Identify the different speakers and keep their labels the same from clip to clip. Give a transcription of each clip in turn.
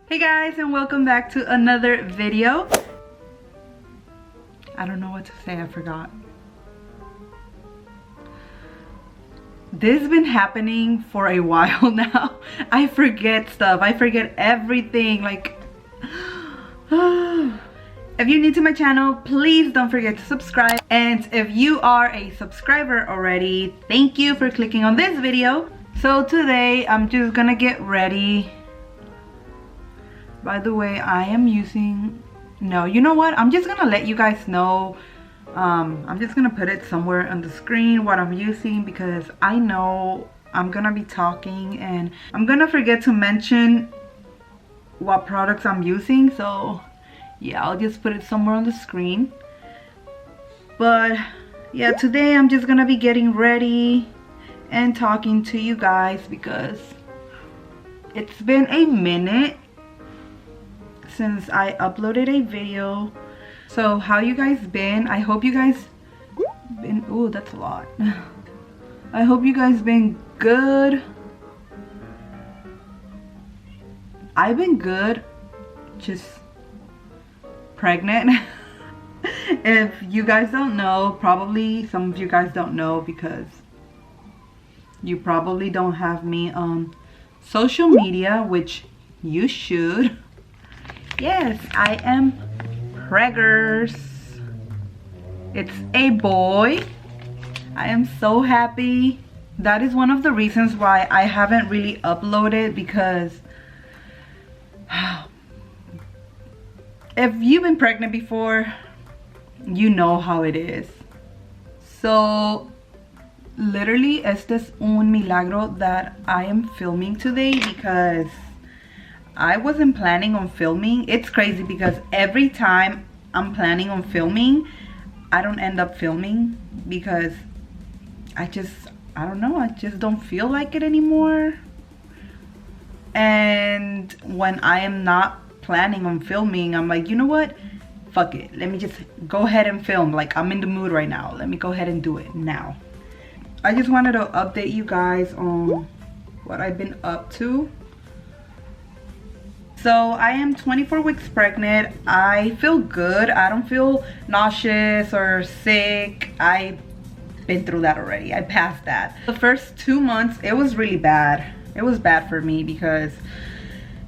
Speaker 1: Hey guys, and welcome back to another video. I don't know what to say, I forgot. This has been happening for a while now. I forget stuff, I forget everything, like if you're new to my channel, please don't forget to subscribe. And if you are a subscriber already, thank you for clicking on this video. So today I'm just gonna get ready. By the way, I am using, no, you know what, I'm just gonna let you guys know. I'm just gonna put it somewhere on the screen what I'm using, because I know I'm gonna be talking and I'm gonna forget to mention what products I'm using. So yeah, I'll just put it somewhere on the screen. But yeah, today I'm just gonna be getting ready and talking to you guys because it's been a minute since I uploaded a video. So how you guys been? I hope you guys been, oh, that's a lot. I hope you guys been good. I've been good, just pregnant. If you guys don't know, probably some of you guys don't know because you probably don't have me on social media, which you should. Yes, I am preggers. It's a boy. I am so happy. That is one of the reasons why I haven't really uploaded, because if you've been pregnant before, you know how it is. So literally, este es un milagro that I am filming today, because I wasn't planning on filming. It's crazy because every time I'm planning on filming, I don't end up filming because I don't know, I just don't feel like it anymore. And when I am not planning on filming, I'm like, you know what? Fuck it. Let me just go ahead and film. Like, I'm in the mood right now. Let me go ahead and do it now. I just wanted to update you guys on what I've been up to. So I am 24 weeks pregnant. I feel good. I don't feel nauseous or sick. I've been through that already. I passed that. The first 2 months, it was really bad. It was bad for me because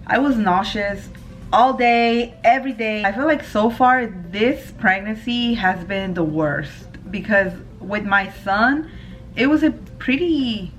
Speaker 1: I was nauseous all day, every day. I feel like so far this pregnancy has been the worst, because with my son, it was a pretty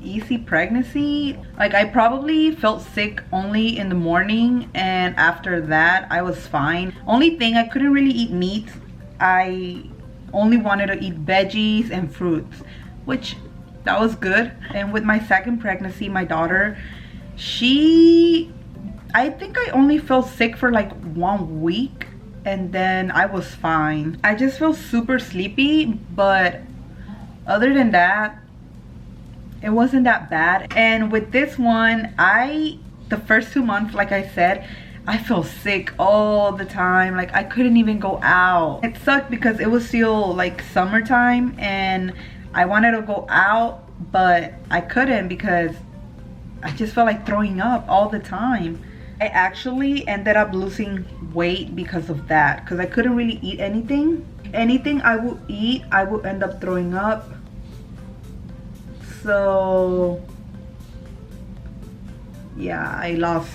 Speaker 1: easy pregnancy. Like, I probably felt sick only in the morning, and after that I was fine. Only thing, I couldn't really eat meat. I only wanted to eat veggies and fruits, which that was good. And with my second pregnancy, my daughter, I think I only felt sick for like 1 week, and then I was fine. I just feel super sleepy, but other than that, it wasn't that bad. And with this one, the first 2 months, like I said, I felt sick all the time. Like, I couldn't even go out. It sucked because it was still like summertime and I wanted to go out, but I couldn't because I just felt like throwing up all the time. I actually ended up losing weight because of that, because I couldn't really eat anything. Anything I would eat, I would end up throwing up. So yeah, I lost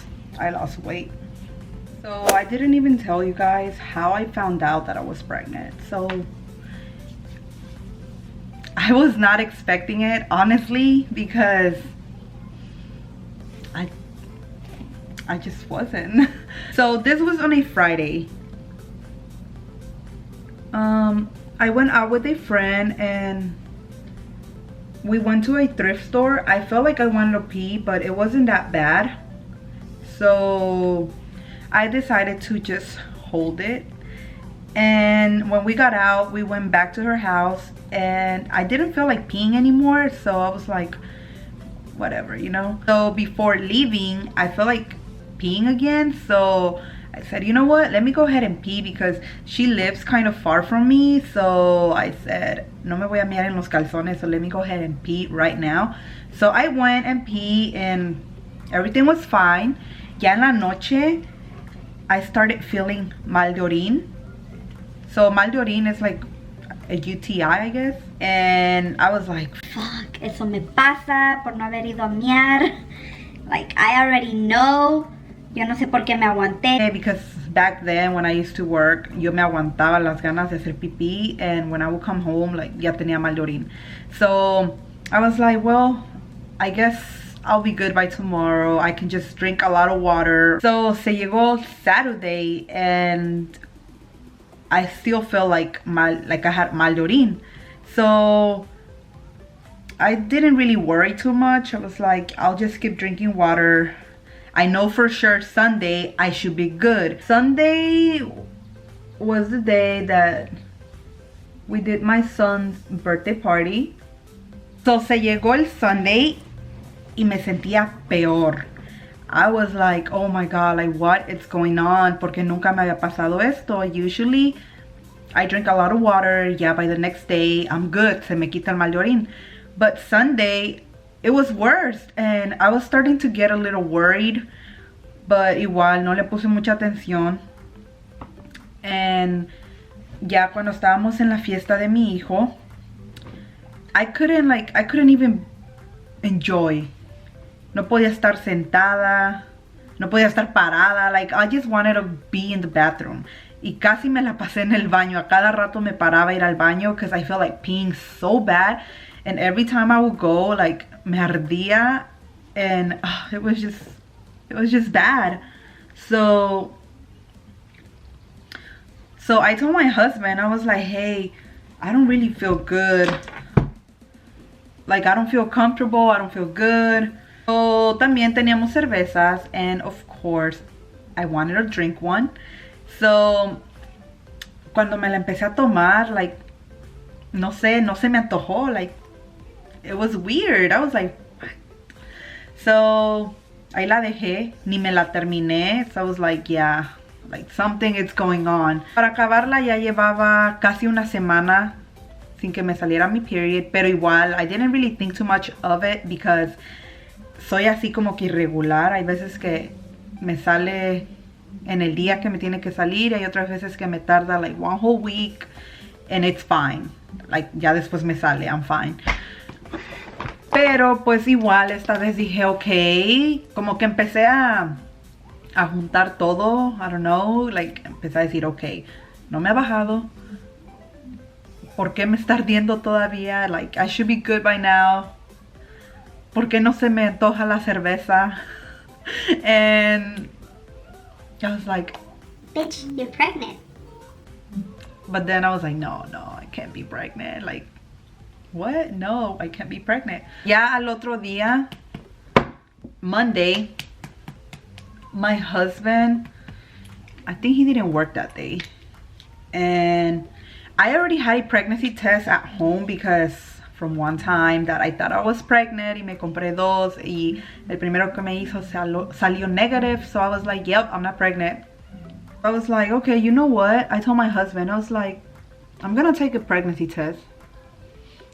Speaker 1: weight. So I didn't even tell you guys how I found out that I was pregnant. So I was not expecting it, honestly, because I just wasn't. So this was on a Friday. I went out with a friend and we went to a thrift store. I felt like I wanted to pee, but it wasn't that bad. So I decided to just hold it. And when we got out, we went back to her house and I didn't feel like peeing anymore. So I was like, whatever, you know? So before leaving, I felt like peeing again. So I said, you know what, let me go ahead and pee, because she lives kind of far from me. So I said, no me voy a mear en los calzones, so let me go ahead and pee right now. So I went and pee and everything was fine. ya en la noche, I started feeling mal de orín. So mal de orín is like a UTI, I guess. And I was like,
Speaker 2: fuck, eso me pasa por no haber ido a mear. Like, I already know. Yo no sé por qué me aguanté.
Speaker 1: Because back then when I used to work, yo me aguantaba las ganas de hacer pipí, and when I would come home, like, ya tenía mal de orín. So I was like, well, I guess I'll be good by tomorrow. I can just drink a lot of water. So se llegó Saturday and I still feel like I had mal de orín. So I didn't really worry too much. I was like, I'll just keep drinking water. I know for sure Sunday I should be good. Sunday was the day that we did my son's birthday party. So se llegó el Sunday y me sentía peor. I was like, oh my god, like what is going on? Porque nunca me había pasado esto. Usually I drink a lot of water. Yeah, by the next day I'm good. Se me quita el mal de orín. But Sunday it was worse, and I was starting to get a little worried, but igual no le puse mucha atención. And ya cuando estábamos en la fiesta de mi hijo, I couldn't even enjoy. No podía estar sentada, no podía estar parada. Like, I just wanted to be in the bathroom. Y casi me la pasé en el baño. A cada rato me paraba a ir al baño because I felt like peeing so bad. And every time I would go, like, me ardía, and it was just bad. So I told my husband, I was like, hey, I don't really feel good. Like, I don't feel comfortable, I don't feel good. So también teníamos cervezas, and of course I wanted to drink one. So cuando me la empecé a tomar, like, no se me antojó. Like, it was weird. I was like, what? So ahí la dejé, ni me la terminé. So I was like, yeah, like something is going on. Para acabarla ya llevaba casi una semana sin que me saliera mi period, pero igual I didn't really think too much of it because soy así como que irregular. Hay veces que me sale en el día que me tiene que salir, hay otras veces que me tarda like one whole week, and it's fine. Like, ya después me sale, I'm fine. Pero pues igual esta vez dije, ok, como que empecé a juntar todo, I don't know, like, empecé a decir, ok, no me ha bajado, ¿por qué me está ardiendo todavía? Like, I should be good by now. ¿Por qué no se me antoja la cerveza? And I was like,
Speaker 2: bitch, you're pregnant.
Speaker 1: But then I was like, no, I can't be pregnant. Like, what? No, I can't be pregnant. Ya al otro día, Monday, my husband, I think he didn't work that day. And I already had a pregnancy test at home because from one time that I thought I was pregnant y me compré dos y el primero que me hizo salió negative. So I was like, yep, I'm not pregnant. I was like, okay, you know what? I told my husband, I was like, I'm gonna take a pregnancy test.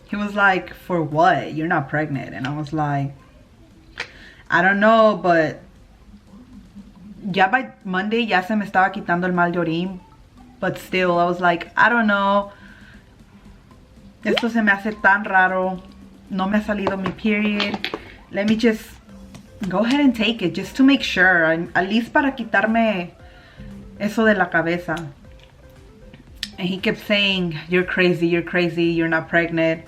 Speaker 1: He was like, for what? You're not pregnant. And I was like, I don't know, but ya by Monday ya se me estaba quitando el mal de orín. But still, I was like, I don't know. Esto se me hace tan raro. No me ha salido mi period. Let me just go ahead and take it just to make sure. At least para quitarme eso de la cabeza. And he kept saying, you're crazy, you're not pregnant.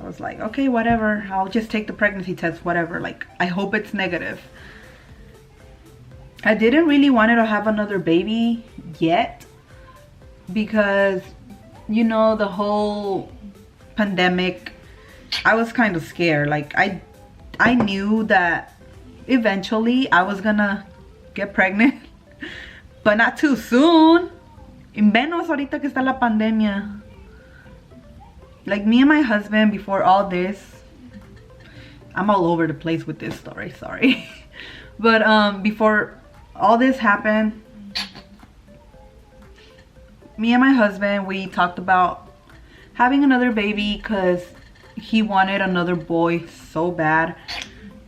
Speaker 1: I was like, okay, whatever. I'll just take the pregnancy test, whatever. Like, I hope it's negative. I didn't really want to have another baby yet because, you know, the whole pandemic, I was kind of scared. Like, I knew that eventually I was gonna get pregnant, but not too soon. Y menos ahorita que está la pandemia. Like, me and my husband, before all this, I'm all over the place with this story, sorry. But before all this happened, me and my husband, we talked about having another baby because he wanted another boy so bad.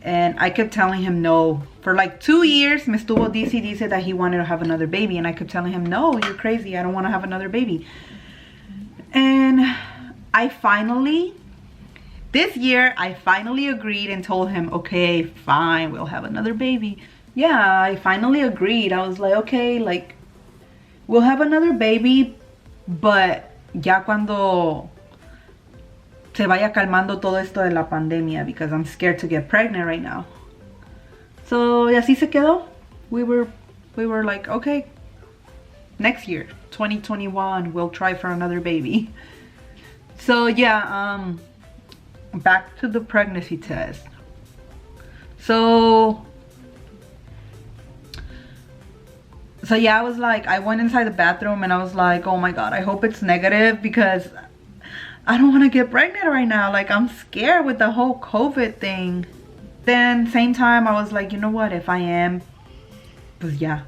Speaker 1: And I kept telling him no. For like 2 years, me estuvo dice that he wanted to have another baby. And I kept telling him, no, you're crazy. I don't want to have another baby. And I finally, this year, I finally agreed and told him, okay, fine, we'll have another baby. Yeah, I finally agreed. I was like, okay, like, we'll have another baby, but ya cuando se vaya calmando todo esto de la pandemia, because I'm scared to get pregnant right now. So, y así se quedó. We were like, okay, next year, 2021, we'll try for another baby. So yeah, back to the pregnancy test. So yeah, I was like, I went inside the bathroom and I was like, oh my god, I hope it's negative, because I don't want to get pregnant right now. Like, I'm scared with the whole COVID thing. Then same time I was like, you know what, if I am, pues ya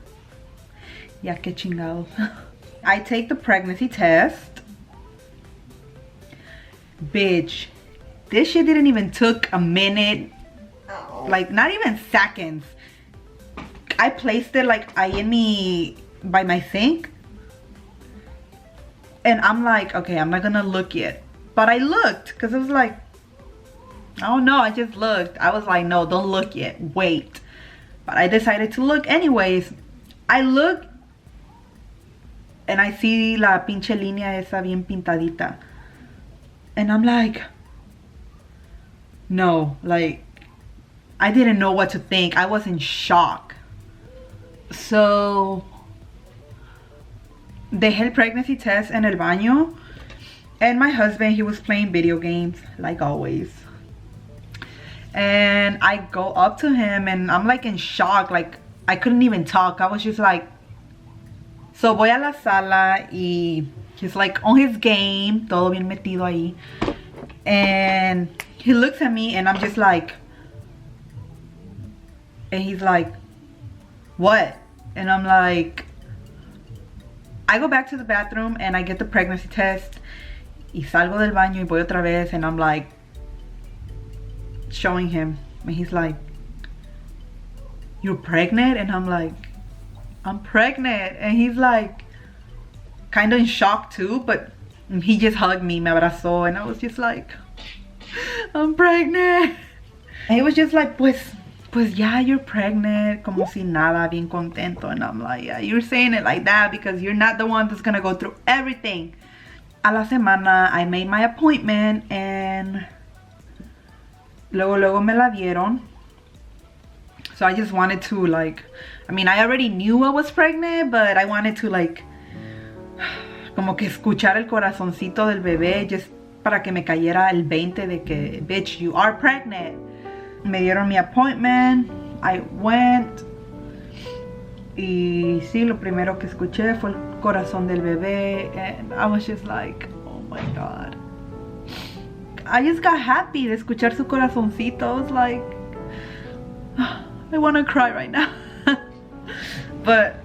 Speaker 1: que chingados. I take the pregnancy test. Bitch, this shit didn't even took a minute. Like, not even seconds. I placed it like by my sink. And I'm like, okay, I'm not gonna look yet. But I looked, because it was like, I don't know, I just looked. I was like, no, don't look yet, wait. But I decided to look anyways. I look and I see la pinche línea esa bien pintadita. And I'm like, no, like, I didn't know what to think. I was in shock. So dejé el pregnancy test en el baño, and my husband, he was playing video games like always. And I go up to him and I'm like in shock, like I couldn't even talk. I was just like, so voy a la sala y he's like on his game, todo bien metido ahí. And he looks at me and I'm just like, and he's like, what? And I'm like, I go back to the bathroom and I get the pregnancy test. Y salgo del baño y voy otra vez, and I'm like showing him. And he's like, you're pregnant? And I'm like, I'm pregnant. And he's like kind of in shock too, but he just hugged me, me abrazó, and I was just like, I'm pregnant. And he was just like, pues yeah, you're pregnant, como si nada, bien contento. And I'm like, yeah, you're saying it like that because you're not the one that's gonna go through everything. A la semana, I made my appointment, and luego me la dieron. So I just wanted to, like, I mean, I already knew I was pregnant, but I wanted to, like, como que escuchar el corazoncito del bebé, just para que me cayera el 20 de que, bitch, you are pregnant. Me dieron mi appointment, I went, y sí, lo primero que escuché fue el corazón del bebé, and I was just like, oh my god. I just got happy de escuchar su corazoncito. I was like, I want to cry right now. But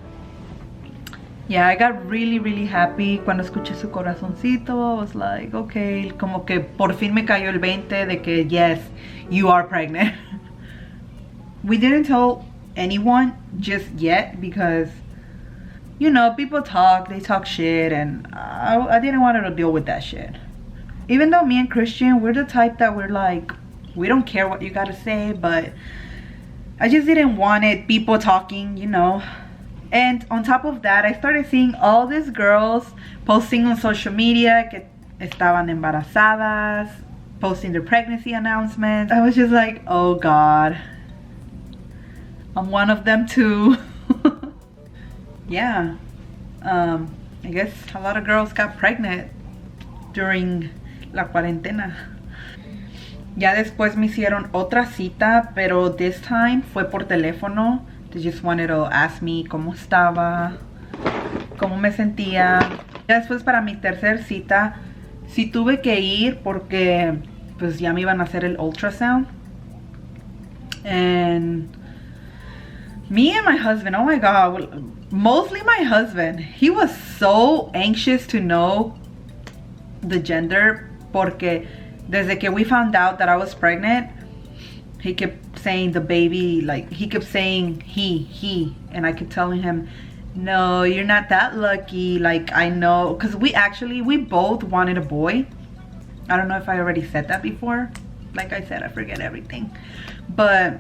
Speaker 1: yeah, I got really happy cuando escuché su corazoncito. I was like, okay, como que por fin me cayó el 20 de que yes, you are pregnant. We didn't tell anyone just yet because, you know, people talk, they talk shit, and I didn't want to deal with that shit. Even though me and Christian, we're the type that we're like, we don't care what you gotta say, but I just didn't want it, people talking, you know. And on top of that, I started seeing all these girls posting on social media que estaban embarazadas, posting their pregnancy announcements. I was just like, oh god, I'm one of them too. Yeah, I guess a lot of girls got pregnant during la cuarentena. Ya después me hicieron otra cita, pero this time fue por teléfono. They just wanted to ask me cómo estaba, cómo me sentía. Ya después, para mi tercer cita, sí tuve que ir porque pues ya me iban a hacer el ultrasound. And me and my husband, oh my god, mostly my husband, he was so anxious to know the gender, porque desde que we found out that I was pregnant, he kept saying the baby, like he kept saying he, and I kept telling him, no, you're not that lucky. Like, I know, because we both wanted a boy. I don't know if I already said that before. Like I said, I forget everything. But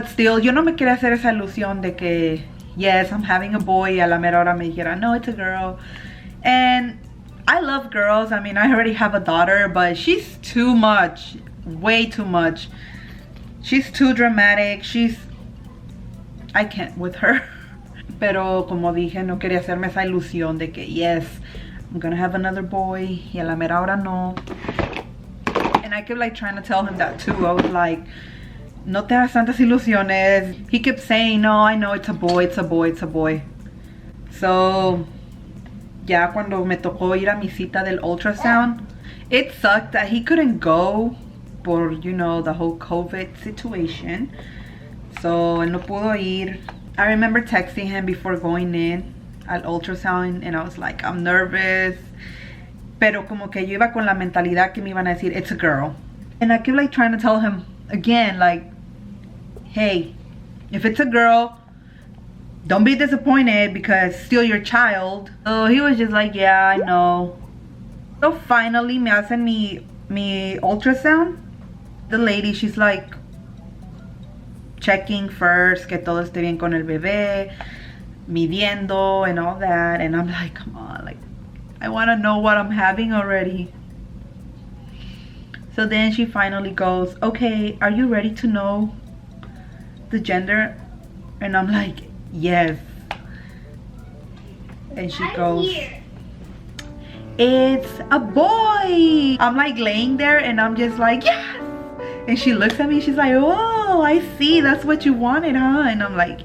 Speaker 1: still, yo no me quería hacer esa ilusión de que, yes, I'm having a boy, y a la mera hora me dijera, no, it's a girl. And I love girls. I mean, I already have a daughter, but she's too much, way too much. She's too dramatic. I can't with her. Pero como dije, no quería hacerme esa ilusión de que, yes, I'm gonna have another boy, y a la mera hora no. And I kept like trying to tell him that too. I was like, no te hagas tantas ilusiones. He kept saying, no, I know it's a boy, it's a boy, it's a boy. So, ya cuando me tocó ir a mi cita del ultrasound, it sucked that he couldn't go por, you know, the whole COVID situation. So, él no pudo ir. I remember texting him before going in al ultrasound, and I was like, I'm nervous. Pero como que yo iba con la mentalidad que me iban a decir, it's a girl. And I kept like trying to tell him again, like, hey, if it's a girl, don't be disappointed because it's still your child. So he was just like, yeah, I know. So finally, me hacen mi ultrasound. The lady, she's like checking first que todo esté bien con el bebé, midiendo and all that. And I'm like, come on, like, I want to know what I'm having already. So then she finally goes, okay, are you ready to know the gender? And I'm like, yes. And she goes, it's a boy. I'm like laying there and I'm just like, yes. And she looks at me, she's like, oh, I see, that's what you wanted, huh? And I'm like,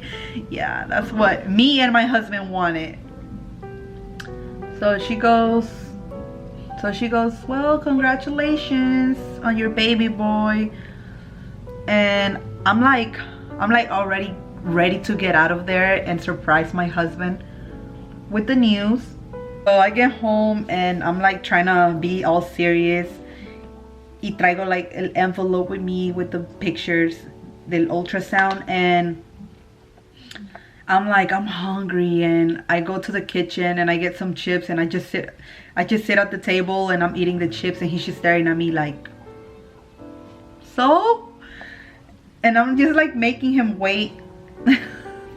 Speaker 1: yeah, that's what me and my husband wanted. So she goes, well, congratulations on your baby boy. And I'm like already ready to get out of there and surprise my husband with the news. So I get home and I'm like trying to be all serious. Y traigo like an envelope with me with the pictures del ultrasound, and I'm like, I'm hungry, and I go to the kitchen and I get some chips, and I just sit at the table and I'm eating the chips, and he's just staring at me like, so? And I'm just like making him wait.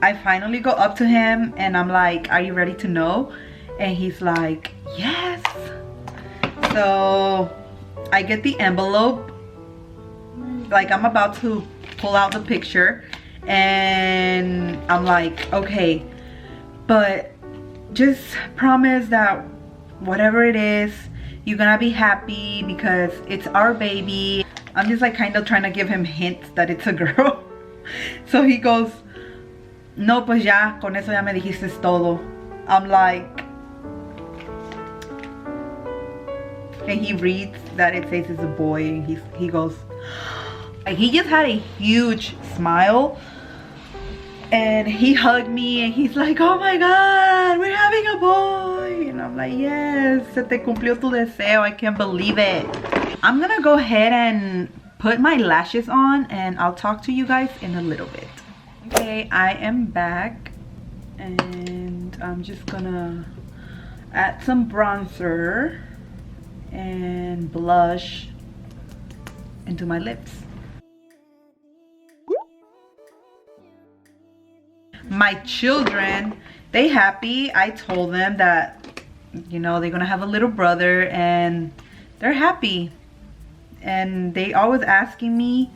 Speaker 1: I finally go up to him and I'm like, are you ready to know? And he's like, yes. So I get the envelope, like I'm about to pull out the picture, and I'm like, okay, but just promise that whatever it is, you're gonna be happy because it's our baby. I'm just like kind of trying to give him hints that it's a girl. So he goes, no, pues ya, con eso ya me dijiste todo. I'm like, and he reads that it says it's a boy, and he goes, like, he just had a huge smile, and he hugged me and he's like, oh my god, we're having a boy. And I'm like, yes, se te cumplió tu deseo, I can't believe it. I'm gonna go ahead and put my lashes on and I'll talk to you guys in a little bit. Okay, I am back and I'm just gonna add some bronzer and blush into my lips. My children, they happy. I told them that, you know, they're gonna have a little brother, and they're happy. And they always asking me,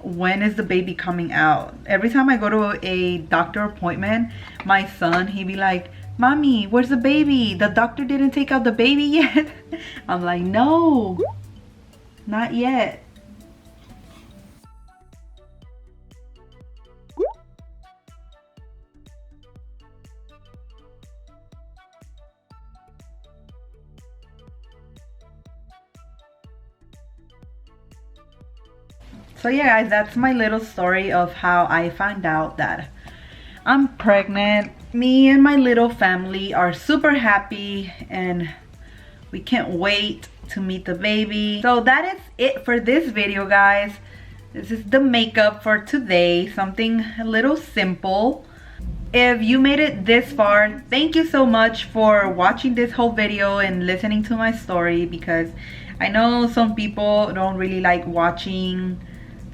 Speaker 1: when is the baby coming out? Every time I go to a doctor appointment, my son, he be like, mommy, where's the baby? The doctor didn't take out the baby yet. I'm like, no, not yet. So yeah guys, that's my little story of how I found out that I'm pregnant. Me and my little family are super happy and we can't wait to meet the baby. So that is it for this video, guys. This is the makeup for today, something a little simple. If you made it this far, thank you so much for watching this whole video and listening to my story, because I know some people don't really like watching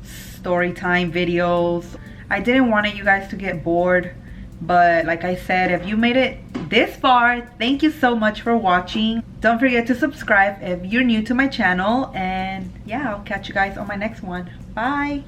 Speaker 1: story time videos. I didn't want you guys to get bored, but like I said, if you made it this far, thank you so much for watching. Don't forget to subscribe if you're new to my channel, and yeah, I'll catch you guys on my next one. Bye.